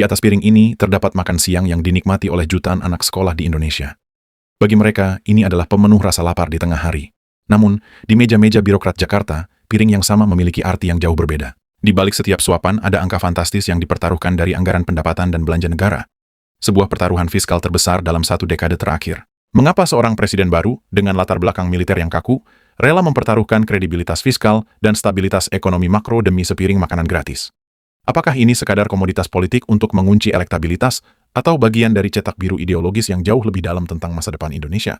Di atas piring ini terdapat makan siang yang dinikmati oleh jutaan anak sekolah di Indonesia. Bagi mereka, ini adalah pemenuh rasa lapar di tengah hari. Namun, di meja-meja birokrat Jakarta, piring yang sama memiliki arti yang jauh berbeda. Di balik setiap suapan ada angka fantastis yang dipertaruhkan dari anggaran pendapatan dan belanja negara. Sebuah pertaruhan fiskal terbesar dalam 1 dekade terakhir. Mengapa seorang presiden baru, dengan latar belakang militer yang kaku, rela mempertaruhkan kredibilitas fiskal dan stabilitas ekonomi makro demi sepiring makanan gratis? Apakah ini sekadar komoditas politik untuk mengunci elektabilitas, atau bagian dari cetak biru ideologis yang jauh lebih dalam tentang masa depan Indonesia?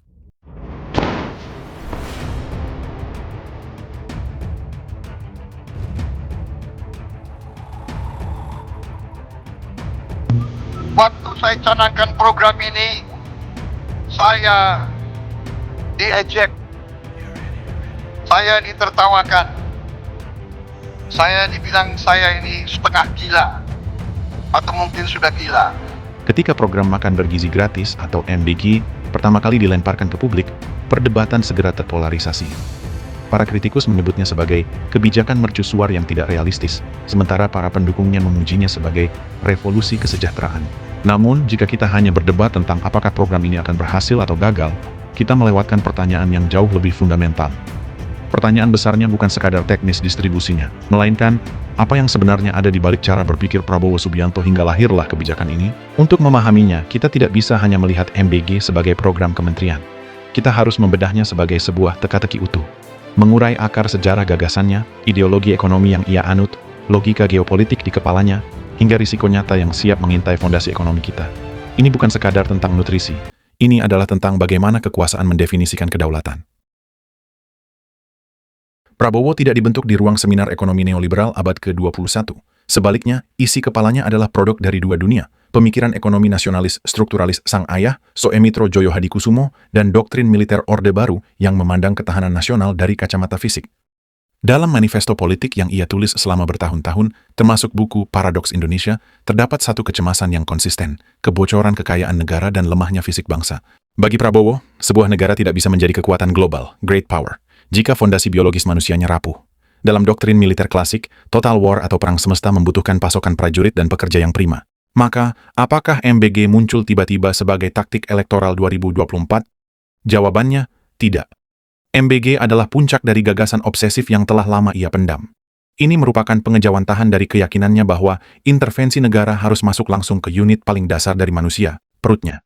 Waktu saya canangkan program ini, saya diejek, saya ditertawakan, saya dibilang saya ini setengah gila, atau mungkin sudah gila. Ketika program makan bergizi gratis atau MBG pertama kali dilemparkan ke publik, perdebatan segera terpolarisasi. Para kritikus menyebutnya sebagai kebijakan mercusuar yang tidak realistis, sementara para pendukungnya memujinya sebagai revolusi kesejahteraan. Namun, jika kita hanya berdebat tentang apakah program ini akan berhasil atau gagal, kita melewatkan pertanyaan yang jauh lebih fundamental. Pertanyaan besarnya bukan sekadar teknis distribusinya, melainkan apa yang sebenarnya ada di balik cara berpikir Prabowo Subianto hingga lahirlah kebijakan ini. Untuk memahaminya, kita tidak bisa hanya melihat MBG sebagai program kementerian. Kita harus membedahnya sebagai sebuah teka-teki utuh. Mengurai akar sejarah gagasannya, ideologi ekonomi yang ia anut, logika geopolitik di kepalanya, hingga risiko nyata yang siap mengintai fondasi ekonomi kita. Ini bukan sekadar tentang nutrisi. Ini adalah tentang bagaimana kekuasaan mendefinisikan kedaulatan. Prabowo tidak dibentuk di ruang seminar ekonomi neoliberal abad ke-21. Sebaliknya, isi kepalanya adalah produk dari dua dunia, pemikiran ekonomi nasionalis strukturalis sang ayah, Soemitro Djoyo Hadikusumo, dan doktrin militer Orde Baru yang memandang ketahanan nasional dari kacamata fisik. Dalam manifesto politik yang ia tulis selama bertahun-tahun, termasuk buku Paradoks Indonesia, terdapat satu kecemasan yang konsisten, kebocoran kekayaan negara dan lemahnya fisik bangsa. Bagi Prabowo, sebuah negara tidak bisa menjadi kekuatan global, great power, jika fondasi biologis manusianya rapuh. Dalam doktrin militer klasik, total war atau perang semesta membutuhkan pasokan prajurit dan pekerja yang prima. Maka, apakah MBG muncul tiba-tiba sebagai taktik elektoral 2024? Jawabannya, tidak. MBG adalah puncak dari gagasan obsesif yang telah lama ia pendam. Ini merupakan pengejawantahan dari keyakinannya bahwa intervensi negara harus masuk langsung ke unit paling dasar dari manusia, perutnya.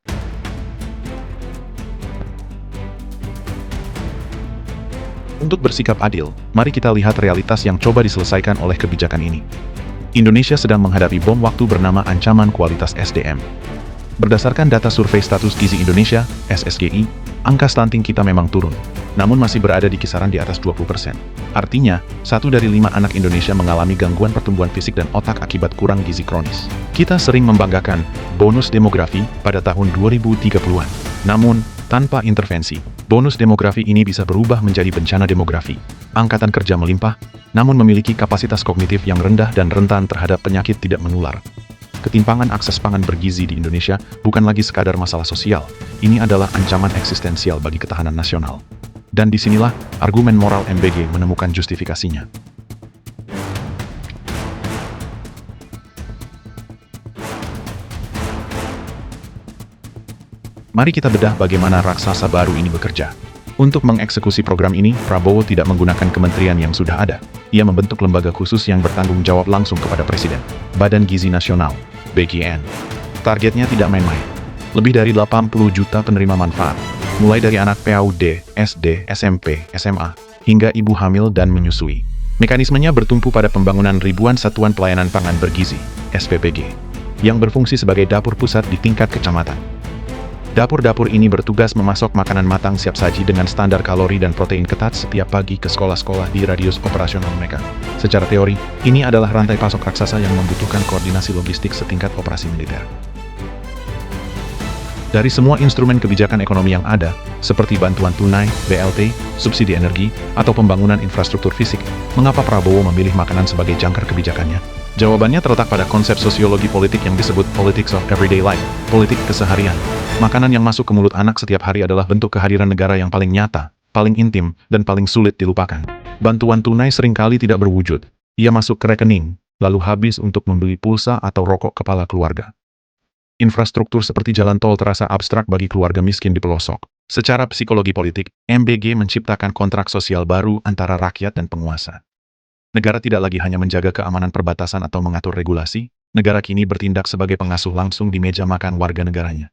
Untuk bersikap adil, mari kita lihat realitas yang coba diselesaikan oleh kebijakan ini. Indonesia sedang menghadapi bom waktu bernama ancaman kualitas SDM. Berdasarkan data survei status gizi Indonesia, SSGI, angka stunting kita memang turun, namun masih berada di kisaran di atas 20%. Artinya, 1 dari 5 anak Indonesia mengalami gangguan pertumbuhan fisik dan otak akibat kurang gizi kronis. Kita sering membanggakan bonus demografi pada tahun 2030-an. Namun, tanpa intervensi, bonus demografi ini bisa berubah menjadi bencana demografi. Angkatan kerja melimpah, namun memiliki kapasitas kognitif yang rendah dan rentan terhadap penyakit tidak menular. Ketimpangan akses pangan bergizi di Indonesia bukan lagi sekadar masalah sosial, ini adalah ancaman eksistensial bagi ketahanan nasional. Dan disinilah argumen moral MBG menemukan justifikasinya. Mari kita bedah bagaimana raksasa baru ini bekerja. Untuk mengeksekusi program ini, Prabowo tidak menggunakan kementerian yang sudah ada. Ia membentuk lembaga khusus yang bertanggung jawab langsung kepada Presiden, Badan Gizi Nasional, BGN. Targetnya tidak main-main. Lebih dari 80 juta penerima manfaat, mulai dari anak PAUD, SD, SMP, SMA, hingga ibu hamil dan menyusui. Mekanismenya bertumpu pada pembangunan ribuan satuan pelayanan pangan bergizi, SPPG, yang berfungsi sebagai dapur pusat di tingkat kecamatan. Dapur-dapur ini bertugas memasok makanan matang siap saji dengan standar kalori dan protein ketat setiap pagi ke sekolah-sekolah di radius operasional mereka. Secara teori, ini adalah rantai pasok raksasa yang membutuhkan koordinasi logistik setingkat operasi militer. Dari semua instrumen kebijakan ekonomi yang ada, seperti bantuan tunai, BLT, subsidi energi, atau pembangunan infrastruktur fisik, mengapa Prabowo memilih makanan sebagai jangkar kebijakannya? Jawabannya terletak pada konsep sosiologi politik yang disebut politics of everyday life, politik keseharian. Makanan yang masuk ke mulut anak setiap hari adalah bentuk kehadiran negara yang paling nyata, paling intim, dan paling sulit dilupakan. Bantuan tunai seringkali tidak berwujud. Ia masuk ke rekening, lalu habis untuk membeli pulsa atau rokok kepala keluarga. Infrastruktur seperti jalan tol terasa abstrak bagi keluarga miskin di pelosok. Secara psikologi politik, MBG menciptakan kontrak sosial baru antara rakyat dan penguasa. Negara tidak lagi hanya menjaga keamanan perbatasan atau mengatur regulasi, negara kini bertindak sebagai pengasuh langsung di meja makan warga negaranya.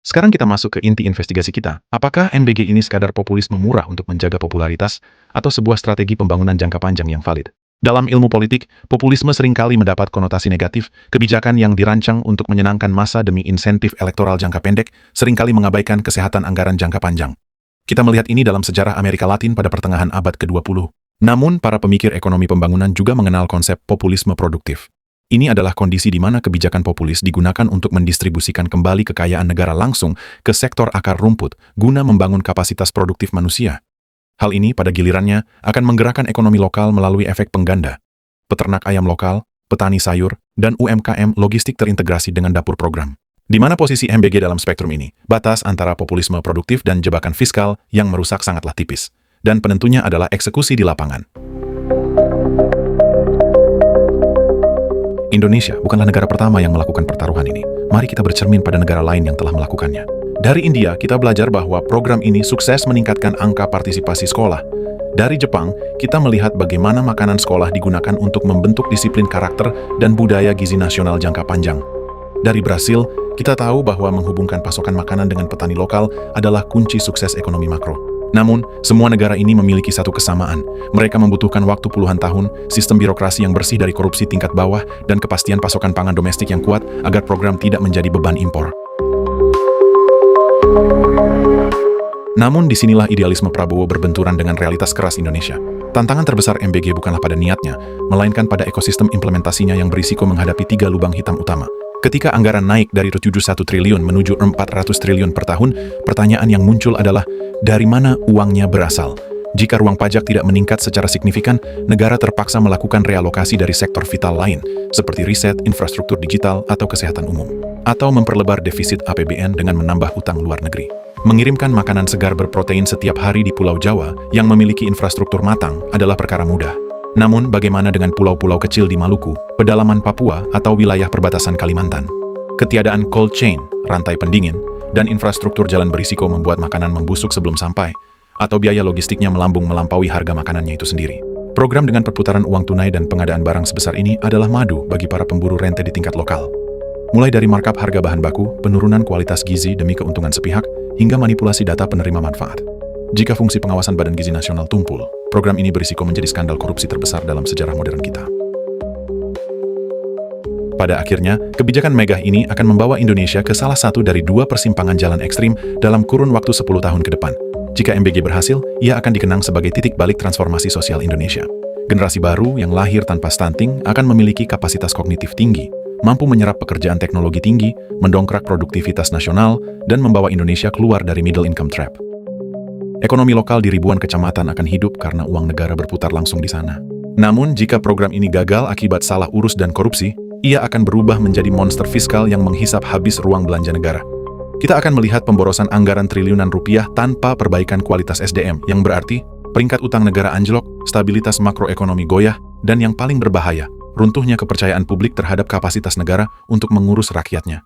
Sekarang kita masuk ke inti investigasi kita. Apakah MBG ini sekadar populisme murah untuk menjaga popularitas, atau sebuah strategi pembangunan jangka panjang yang valid? Dalam ilmu politik, populisme seringkali mendapat konotasi negatif. Kebijakan yang dirancang untuk menyenangkan massa demi insentif elektoral jangka pendek seringkali mengabaikan kesehatan anggaran jangka panjang. Kita melihat ini dalam sejarah Amerika Latin pada pertengahan abad ke-20. Namun, para pemikir ekonomi pembangunan juga mengenal konsep populisme produktif. Ini adalah kondisi di mana kebijakan populis digunakan untuk mendistribusikan kembali kekayaan negara langsung ke sektor akar rumput guna membangun kapasitas produktif manusia. Hal ini pada gilirannya akan menggerakkan ekonomi lokal melalui efek pengganda. Peternak ayam lokal, petani sayur, dan UMKM logistik terintegrasi dengan dapur program. Di mana posisi MBG dalam spektrum ini? Batas antara populisme produktif dan jebakan fiskal yang merusak sangatlah tipis. Dan penentunya adalah eksekusi di lapangan. Indonesia bukanlah negara pertama yang melakukan pertaruhan ini. Mari kita bercermin pada negara lain yang telah melakukannya. Dari India, kita belajar bahwa program ini sukses meningkatkan angka partisipasi sekolah. Dari Jepang, kita melihat bagaimana makanan sekolah digunakan untuk membentuk disiplin karakter dan budaya gizi nasional jangka panjang. Dari Brasil, kita tahu bahwa menghubungkan pasokan makanan dengan petani lokal adalah kunci sukses ekonomi makro. Namun, semua negara ini memiliki satu kesamaan. Mereka membutuhkan waktu puluhan tahun, sistem birokrasi yang bersih dari korupsi tingkat bawah, dan kepastian pasokan pangan domestik yang kuat agar program tidak menjadi beban impor. Namun, disinilah idealisme Prabowo berbenturan dengan realitas keras Indonesia. Tantangan terbesar MBG bukanlah pada niatnya, melainkan pada ekosistem implementasinya yang berisiko menghadapi 3 lubang hitam utama. Ketika anggaran naik dari 71 triliun menuju 400 triliun per tahun, pertanyaan yang muncul adalah, dari mana uangnya berasal? Jika ruang pajak tidak meningkat secara signifikan, negara terpaksa melakukan realokasi dari sektor vital lain, seperti riset, infrastruktur digital, atau kesehatan umum. Atau memperlebar defisit APBN dengan menambah utang luar negeri. Mengirimkan makanan segar berprotein setiap hari di Pulau Jawa yang memiliki infrastruktur matang adalah perkara mudah. Namun, bagaimana dengan pulau-pulau kecil di Maluku, pedalaman Papua, atau wilayah perbatasan Kalimantan? Ketiadaan cold chain, rantai pendingin, dan infrastruktur jalan berisiko membuat makanan membusuk sebelum sampai, atau biaya logistiknya melambung melampaui harga makanannya itu sendiri. Program dengan perputaran uang tunai dan pengadaan barang sebesar ini adalah madu bagi para pemburu rente di tingkat lokal. Mulai dari markup harga bahan baku, penurunan kualitas gizi demi keuntungan sepihak, hingga manipulasi data penerima manfaat. Jika fungsi pengawasan Badan Gizi Nasional tumpul, program ini berisiko menjadi skandal korupsi terbesar dalam sejarah modern kita. Pada akhirnya, kebijakan megah ini akan membawa Indonesia ke salah satu dari 2 persimpangan jalan ekstrim dalam kurun waktu 10 tahun ke depan. Jika MBG berhasil, ia akan dikenang sebagai titik balik transformasi sosial Indonesia. Generasi baru yang lahir tanpa stunting akan memiliki kapasitas kognitif tinggi, mampu menyerap pekerjaan teknologi tinggi, mendongkrak produktivitas nasional, dan membawa Indonesia keluar dari middle income trap. Ekonomi lokal di ribuan kecamatan akan hidup karena uang negara berputar langsung di sana. Namun, jika program ini gagal akibat salah urus dan korupsi, ia akan berubah menjadi monster fiskal yang menghisap habis ruang belanja negara. Kita akan melihat pemborosan anggaran triliunan rupiah tanpa perbaikan kualitas SDM, yang berarti peringkat utang negara anjlok, stabilitas makroekonomi goyah, dan yang paling berbahaya, runtuhnya kepercayaan publik terhadap kapasitas negara untuk mengurus rakyatnya.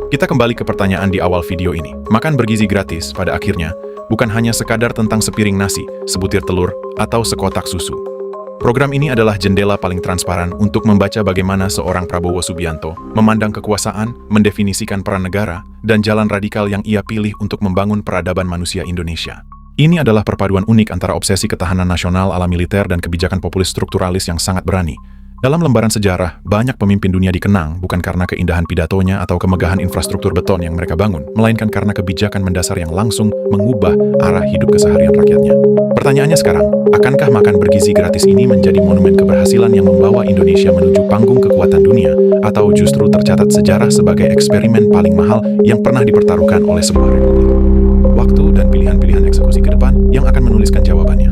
Kita kembali ke pertanyaan di awal video ini. Makan bergizi gratis pada akhirnya bukan hanya sekadar tentang sepiring nasi, sebutir telur, atau sekotak susu. Program ini adalah jendela paling transparan untuk membaca bagaimana seorang Prabowo Subianto memandang kekuasaan, mendefinisikan peran negara, dan jalan radikal yang ia pilih untuk membangun peradaban manusia Indonesia. Ini adalah perpaduan unik antara obsesi ketahanan nasional ala militer dan kebijakan populis strukturalis yang sangat berani. Dalam lembaran sejarah, banyak pemimpin dunia dikenang bukan karena keindahan pidatonya atau kemegahan infrastruktur beton yang mereka bangun, melainkan karena kebijakan mendasar yang langsung mengubah arah hidup keseharian rakyatnya. Pertanyaannya sekarang, akankah makan bergizi gratis ini menjadi monumen keberhasilan yang membawa Indonesia menuju panggung kekuatan dunia, atau justru tercatat sejarah sebagai eksperimen paling mahal yang pernah dipertaruhkan oleh sebuah republik? Waktu dan pilihan-pilihan eksekusi ke depan yang akan menuliskan jawabannya.